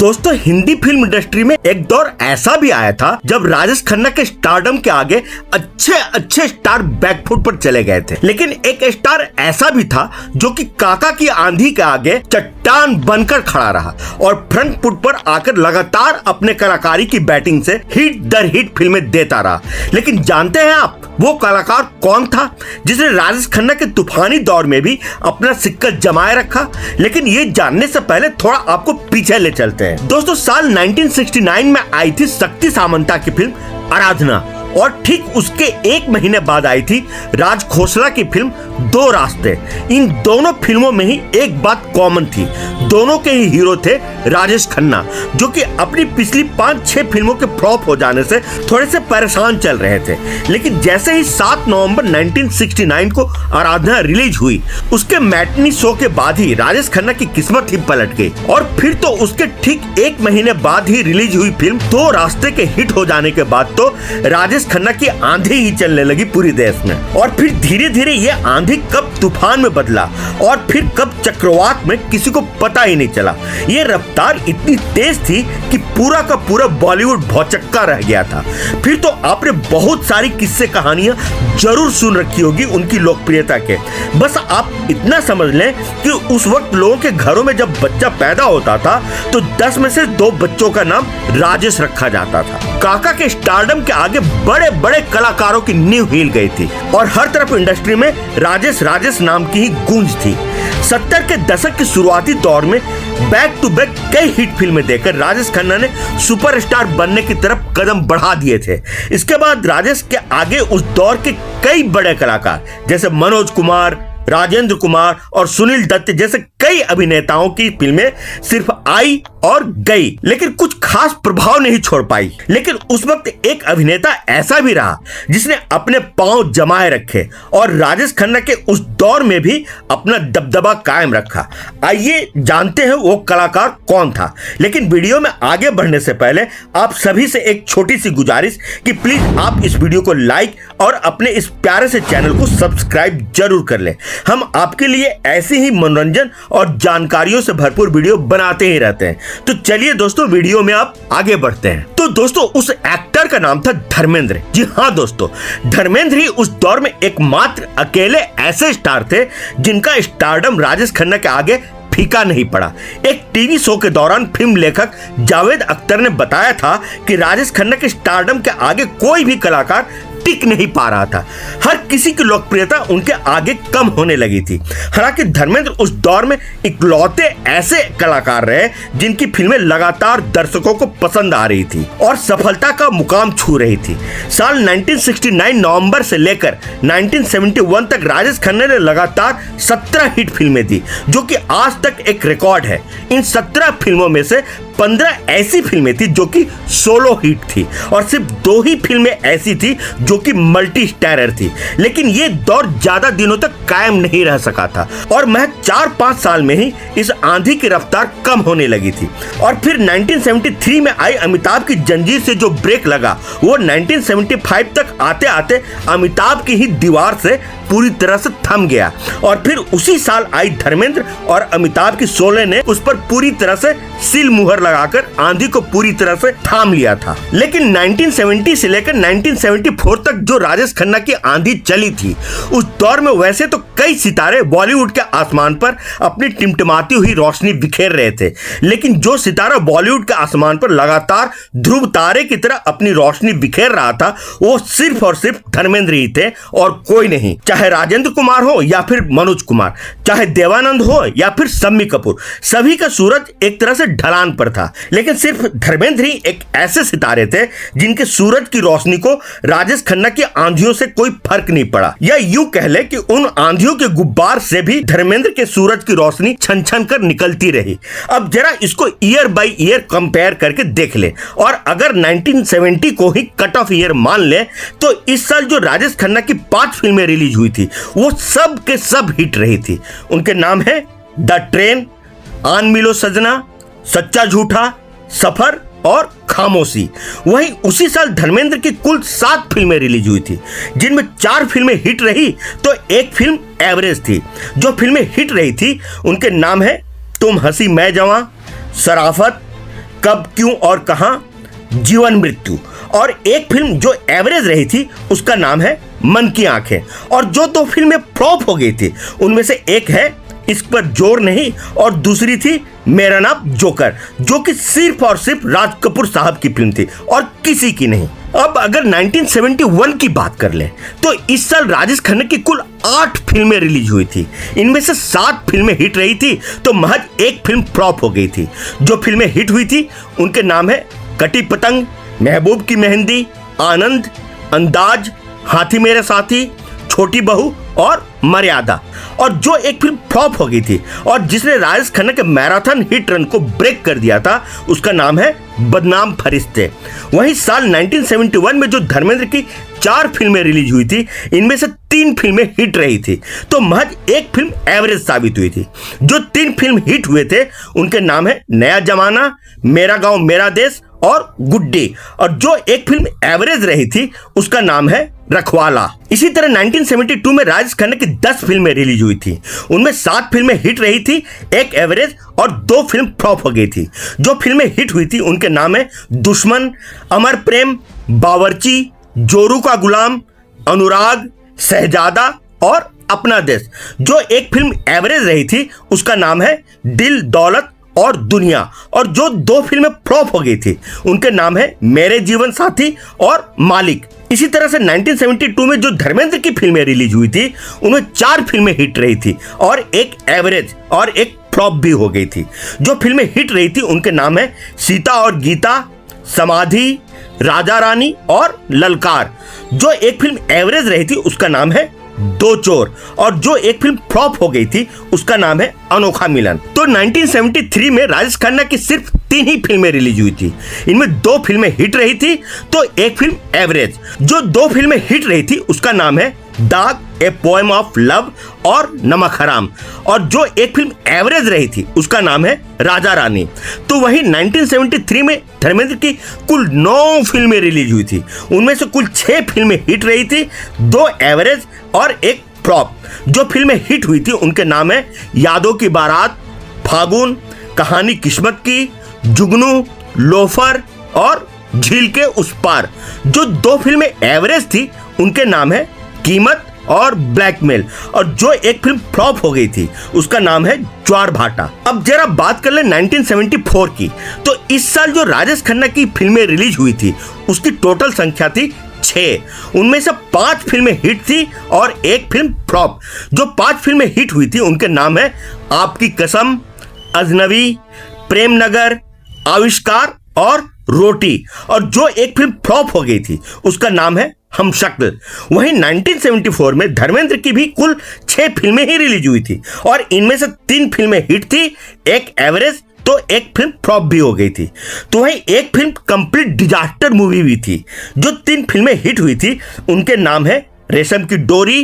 दोस्तों Hindi film industry में एक दौर ऐसा भी आया था जब राजेश खन्ना के स्टारडम के आगे अच्छे अच्छे स्टार बैकफुट पर चले गए थे, लेकिन एक स्टार ऐसा भी था जो कि काका की आंधी के आगे चट्टान बनकर खड़ा रहा और फ्रंट फुट पर आकर लगातार अपने कलाकारी की बैटिंग से हिट दर हिट फिल्में देता रहा। लेकिन जानते हैं आप वो कलाकार कौन था जिसने राजेश खन्ना के तूफानी दौर में भी अपना सिक्का जमाए रखा? लेकिन ये जानने से पहले थोड़ा आपको पीछे ले चलते हैं। दोस्तों साल 1969 में आई थी शक्ति सामंता की फिल्म आराधना और ठीक उसके एक महीने बाद आई थी राज खोसला की फिल्म दो रास्ते। इन दोनों फिल्मों में ही एक बात कॉमन थी, दोनों के ही हीरो थे राजेश खन्ना, जो कि अपनी पिछली 5-6 फिल्मों के फ्लॉप हो जाने से थोड़े से परेशान चल रहे थे। लेकिन जैसे ही 7 नवंबर 1969 को आराधना रिलीज हुई, उसके मैटनी शो के बाद ही राजेश खन्ना की किस्मत ही पलट गई और फिर तो उसके ठीक एक महीने बाद ही रिलीज हुई फिल्म दो रास्ते के हिट हो जाने के बाद तो राजेश खन्ना की आंधी ही चलने लगी पूरी देश में। और फिर धीरे धीरे ये आंधी कब तूफान में बदला और फिर कब चक्रवात में किसी को पता ही नहीं चला। ये रफ्तार इतनी तेज थी कि पूरा का पूरा बॉलीवुड भौचक्का रह गया था। फिर तो आपने बहुत सारी किस्से कहानियां जरूर सुन रखी होगी उनकी लोकप्रियता के। बस आप इतना समझ लें कि उस वक्त लोगों के घरों में जब बच्चा पैदा होता था तो 10 में से 2 बच्चों का नाम राजेश रखा जाता था। काका के स्टारडम के आगे बड़े बड़े कलाकारों की नींव हिल गई थी और हर तरफ इंडस्ट्री में राजेश राजेश नाम की ही गूंज थी। 70 के दशक के शुरुआती दौर में बैक टू बैक कई हिट फिल्में देकर राजेश खन्ना ने सुपरस्टार बनने की तरफ कदम बढ़ा दिए थे। इसके बाद राजेश के आगे उस दौर के कई बड़े कलाकार जैसे मनोज कुमार, राजेंद्र कुमार और सुनील दत्त जैसे कई अभिनेताओं की फिल्में सिर्फ आई और गई, लेकिन कुछ खास प्रभाव नहीं छोड़ पाई। लेकिन उस वक्त एक अभिनेता ऐसा भी रहा जिसने अपने पांव जमाए रखे और राजेश खन्ना के उस दौर में भी अपना दबदबा कायम रखा। आइए जानते हैं वो कलाकार कौन था। लेकिन वीडियो में आगे बढ़ने से पहले आप सभी से एक छोटी सी गुजारिश कि प्लीज आप इस वीडियो को लाइक और अपने इस प्यारे से चैनल को सब्सक्राइब जरूर कर लें। हम आपके लिए ऐसे ही मनोरंजन और जानकारियों से भरपूर वीडियो बनाते ही रहते हैं। तो चलिए दोस्तों वीडियो में आप आगे बढ़ते हैं। तो दोस्तों उस एक्टर का नाम था धर्मेंद्र। जी हाँ दोस्तों, धर्मेंद्र ही उस दौर में एकमात्र अकेले ऐसे स्टार थे जिनका स्टारडम राजेश खन्ना के आगे फीका नहीं पड़ा। एक टीवी शो के दौरान फिल्म लेखक जावेद अख्तर ने बताया था कि राजेश खन्ना के स्टारडम के आगे कोई भी कलाकार टिक नहीं पा रहा था। हर किसी की लोकप्रियता उनके आगे कम होने लगी थी। हालांकि धर्मेंद्र उस दौर में इकलौते ऐसे कलाकार रहे जिनकी फिल्में लगातार दर्शकों को पसंद आ रही थी और सफलता का मुकाम छू रही थी। साल 1969 नवंबर से लेकर 1971 तक राजेश खन्ना ने लगातार 17 हिट फिल्में दी, जो कि आज तक एक रिकॉर्ड है। इन 17 फिल्मों में से 15 ऐसी फिल्में थी जो कि सोलो हिट थी और सिर्फ 2 ही फिल्में ऐसी थी जो कि मल्टी स्टारर थी। लेकिन ये दौर ज्यादा दिनों तक कायम नहीं रह सका था और महज 4-5 साल में ही इस आंधी की रफ्तार कम होने लगी थी। और फिर 1973 में आई अमिताभ की जंजीर से जो ब्रेक लगा वो 1975 तक आते आते अमिताभ की ही दीवार से पूरी तरह से थम गया और फिर उसी साल आई धर्मेंद्र और अमिताभ की शोले ने उस पर पूरी तरह से सील मुहर लगाकर आंधी को पूरी तरह से थाम लिया था। लेकिन 1970 से लेकर 1974 तक जो राजेश खन्ना की आंधी चली थी, उस दौर में वैसे तो कई सितारे बॉलीवुड के आसमान पर अपनी टिमटिमाती हुई रोशनी बिखेर रहे थे, लेकिन जो सितारा बॉलीवुड के आसमान पर लगातार ध्रुव तारे की तरह अपनी रोशनी बिखेर रहा था वो सिर्फ और सिर्फ धर्मेंद्र ही थे और कोई नहीं। चाहे राजेंद्र कुमार हो या फिर मनोज कुमार, चाहे देवानंद हो या फिर शम्मी कपूर, सभी का सूरज एक तरह से ढलान पर था। लेकिन सिर्फ धर्मेंद्र ही एक ऐसे सितारे थे जिनके सूरज की रोशनी को राजेश खन्ना की आंधियों से कोई फर्क नहीं पड़ा, या यूं कह ले कि उन आंधियों के गुब्बार से भी धर्मेंद्र के सूरज की रोशनी छन छन कर निकलती रही। अब जरा इसको ईयर बाय ईयर कंपेयर करके देख ले और अगर 1970 को ही कट ऑफ ईयर मान ले तो इस साल जो राजेश खन्ना की 5 फिल्में रिलीज हुई थी वो सब के सब हिट रही थी। उनके नाम है द ट्रेन, आन मिलो सजना, सच्चा झूठा, सफर और खामोशी। वहीं उसी साल धर्मेंद्र की कुल 7 फिल्में रिलीज हुई थी, जिनमें 4 फिल्में हिट रही तो एक फिल्म एवरेज थी। जो फिल्में हिट रही थी उनके नाम है तुम हंसी मैं जवां, शराफत, कब, क्यों और कहां, जीवन मृत्यु। और एक फिल्म जो एवरेज रही थी उसका नाम है मन की आंखें। और जो दो फिल्में फ्लॉप हो गई थी उनमें से एक है इस पर जोर नहीं और दूसरी थी मेरा नाम जोकर, जो कि सिर्फ और सिर्फ राज कपूर साहब की फिल्म थी और किसी की नहीं। अब अगर 1971 की बात कर ले तो इस साल राजेश खन्ना की कुल 8 फिल्में रिलीज हुई थी। इनमें से 7 फिल्में हिट रही थी तो महज एक फिल्म फ्लॉप हो गई थी। जो फिल्में हिट हुई थी उनके नाम है कटी पतंग, महबूब की मेहंदी, आनंद, अंदाज, हाथी मेरे साथी, छोटी बहू और मर्यादा। और जो एक फिल्म फ्लॉप हो गई थी और जिसने राजेश खन्ना के मैराथन हिट रन को ब्रेक कर दिया था उसका नाम है बदनाम फरिश्ते। वहीं साल 1971 में जो धर्मेंद्र की 4 फिल्में रिलीज हुई थी इनमें से 3 फिल्में हिट रही थी तो महज एक फिल्म एवरेज साबित हुई थी। जो 3 फिल्म हिट हुए थे उनके नाम है नया जमाना, मेरा गांव मेरा देश और गुड्डी। और जो एक फिल्म एवरेज रही थी उसका नाम है रखवाला। इसी तरह 1972 में राजेश खन्ना की 10 फिल्में रिलीज हुई थी। उनमें 7 फिल्में हिट रही थी, एक एवरेज और 2 फिल्म फ्लॉप हो गई थी। जो फिल्में हिट हुई थी उनके नाम है दुश्मन, अमर प्रेम, बावर्ची, जोरू का गुलाम, अनुराग, शहजादा और अपना देश। जो एक फिल्म एवरेज रही थी उसका नाम है दिल दौलत और दुनिया। और जो 2 फिल्में फ्लॉप हो गई थी उनके नाम है मेरे जीवन साथी और मालिक। इसी तरह से 1972 में जो धर्मेंद्र की फिल्में रिलीज हुई थी उनमें 4 फिल्में हिट रही थी और एक एवरेज और एक फ्लॉप भी हो गई थी। जो फिल्में हिट रही थी उनके नाम है सीता और गीता, समाधि, राजा रानी और ललकार। जो एक फिल्म एवरेज रही थी उसका नाम है दो चोर। और जो एक फिल्म फ्लॉप हो गई थी उसका नाम है अनोखा मिलन। तो 1973 में राजेश खन्ना की सिर्फ 3 ही फिल्में रिलीज हुई थी। इनमें 2 फिल्में हिट रही थी तो एक फिल्म एवरेज। जो 2 फिल्में हिट रही थी उसका नाम है दाग, ए पोएम ऑफ लव और नमक हराम। और जो एक फिल्म एवरेज रही थी उसका नाम है राजा रानी। तो वही 1973 में धर्मेंद्र की कुल 9 फिल्में रिलीज हुई थी। उनमें से कुल 6 फिल्में हिट रही थी, 2 एवरेज और एक फ्लॉप। जो फिल्में हिट हुई थी उनके नाम है यादों की बारात, फागुन, कहानी किस्मत की, जुगनू, लोफर और झील के उस पार। जो 2 फिल्में एवरेज थी उनके नाम है कीमत और ब्लैकमेल। और जो एक फिल्म फ्लॉप हो गई थी उसका नाम है ज्वार भाटा। अब जरा बात कर ले 1974 की। तो इस साल जो राजेश खन्ना की फिल्में रिलीज हुई थी उसकी टोटल संख्या थी 6। उनमें से 5 फिल्में हिट थी और एक फिल्म फ्लॉप। जो 5 फिल्में हिट हुई थी उनके नाम है आपकी कसम, अजनबी, प्रेम नगर, आविष्कार और रोटी। और जो एक फिल्म फ्लॉप हो गई थी उसका नाम है हम शक्ल। वहीं 1974 में धर्मेंद्र की भी कुल 6 फिल्में ही रिलीज हुई थी और इनमें से 3 फिल्में हिट थी, एक एवरेज तो एक फिल्म फ्लॉप भी हो गई थी। तो वहीं एक फिल्म कंप्लीट डिजास्टर मूवी भी थी। जो 3 फिल्में हिट हुई थी उनके नाम है रेशम की डोरी,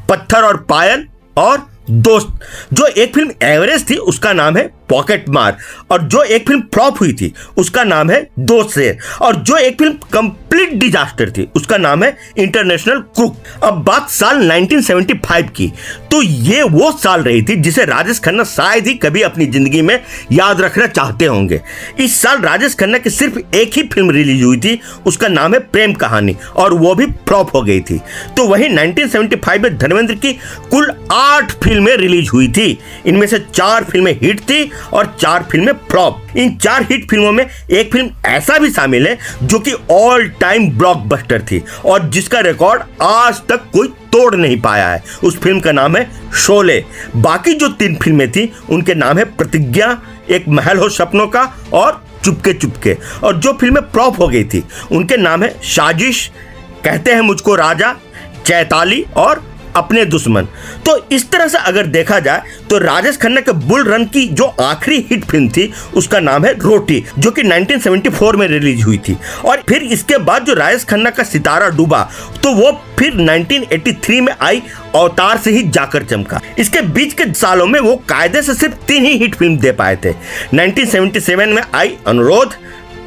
पत्थर और पायल और दोस्त। जो एक फिल्म एवरेज थी उसका नाम है पॉकेट मार। और जो एक फिल्म फ्लॉप हुई थी उसका नाम है दोस्त शेर। और जो एक फिल्म कंप्लीट डिजास्टर थी उसका नाम है इंटरनेशनल कुक। अब बात साल 1975 की। तो ये वो साल रही थी जिसे राजेश खन्ना शायद ही कभी अपनी जिंदगी में याद रखना चाहते होंगे। इस साल राजेश खन्ना की सिर्फ एक ही फिल्म रिलीज हुई थी, उसका नाम है प्रेम कहानी, और वो भी फ्लॉप हो गई थी। तो वही 1975 में धर्मेंद्र की कुल 8 फिल्में रिलीज हुई थी। इनमें से 4 फिल्में हिट थी और 4 फिल्में फ्लॉप। इन 4 हिट फिल्मों में एक फिल्म ऐसा भी शामिल है जो कि ऑल टाइम ब्लॉकबस्टर थी और जिसका रिकॉर्ड आज तक कोई तोड़ नहीं पाया है। उस फिल्म का नाम है शोले। बाकी जो 3 फिल्में थी उनके नाम है प्रतिज्ञा, एक महल हो सपनों का और चुपके चुपके। और जो फिल्में फ्लॉप हो गई थी उनके नाम है साजिश, कहते हैं मुझको राजा, चैताली और अपने दुश्मन। तो इस तरह से अगर देखा जाए तो राजेश खन्ना के बुल रन की जो आखिरी हिट फिल्म थी उसका नाम है रोटी, जो कि 1974 में रिलीज हुई थी। और फिर इसके बाद जो राजेश खन्ना का सितारा डूबा तो वो फिर 1983 में आई अवतार से ही जाकर चमका। इसके बीच के सालों में वो कायदे से सिर्फ 3 ही हिट फिल्म दे पाए थे। 1977 में आई अनुरोध,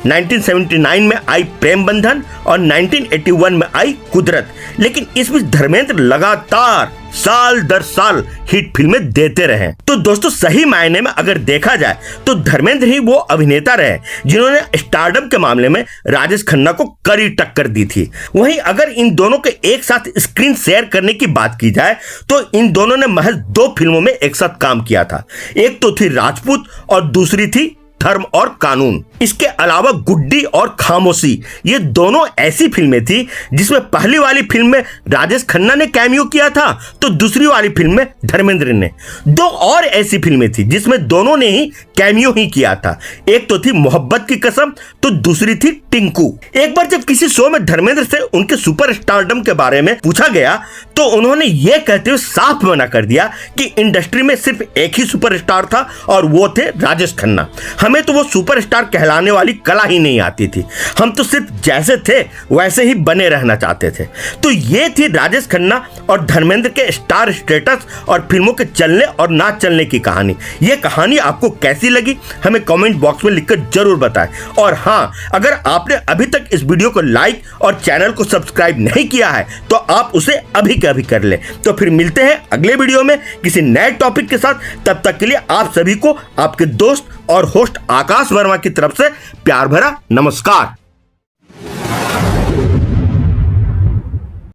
1979 में आई प्रेम बंधन और 1981 में आई कुदरत। लेकिन इस बीच धर्मेंद्र लगातार साल दर साल हिट फिल्में देते रहे। तो दोस्तों सही मायने में अगर देखा जाए तो धर्मेंद्र ही वो अभिनेता रहे जिन्होंने स्टारडम के मामले में राजेश खन्ना को कड़ी टक्कर दी थी। वहीं अगर इन दोनों के एक साथ स्क्रीन शेयर करने की बात की जाए तो इन दोनों ने महज 2 फिल्मों में एक साथ काम किया था। एक तो थी राजपूत और दूसरी थी धर्म और कानून। इसके अलावा गुड्डी और खामोशी, ये दोनों ऐसी फिल्में थी जिसमें पहली वाली फिल्म में राजेश खन्ना ने कैमियो किया था तो दूसरी वाली फिल्म में धर्मेंद्र ने। 2 और ऐसी फिल्में थी जिसमें दोनों ने ही कैमियो ही किया था। एक तो थी मोहब्बत की कसम तो दूसरी थी टिंकू। एक बार जब किसी शो में धर्मेंद्र से उनके सुपरस्टारडम के बारे में पूछा गया तो उन्होंने ये कहते हुए साफ मना कर दिया कि इंडस्ट्री में सिर्फ एक ही सुपरस्टार था और वो थे राजेश खन्ना। हमें तो वो सुपरस्टार कहलाने वाली कला ही नहीं आती थी, हम तो सिर्फ जैसे थे वैसे ही बने रहना चाहते थे। तो ये थी राजेश खन्ना और धर्मेंद्र के स्टार स्टेटस और फिल्मों के चलने और ना चलने की कहानी। ये कहानी आपको कैसी लगी हमें कमेंट बॉक्स में लिखकर जरूर बताएं। और हाँ, अगर आपने अभी तक इस वीडियो को लाइक और चैनल को सब्सक्राइब नहीं किया है तो आप उसे अभी के अभी कर ले। तो फिर मिलते हैं अगले वीडियो में किसी नए टॉपिक के साथ। तब तक के लिए आप सभी को आपके दोस्त और होस्ट आकाश वर्मा की तरफ से प्यार भरा नमस्कार।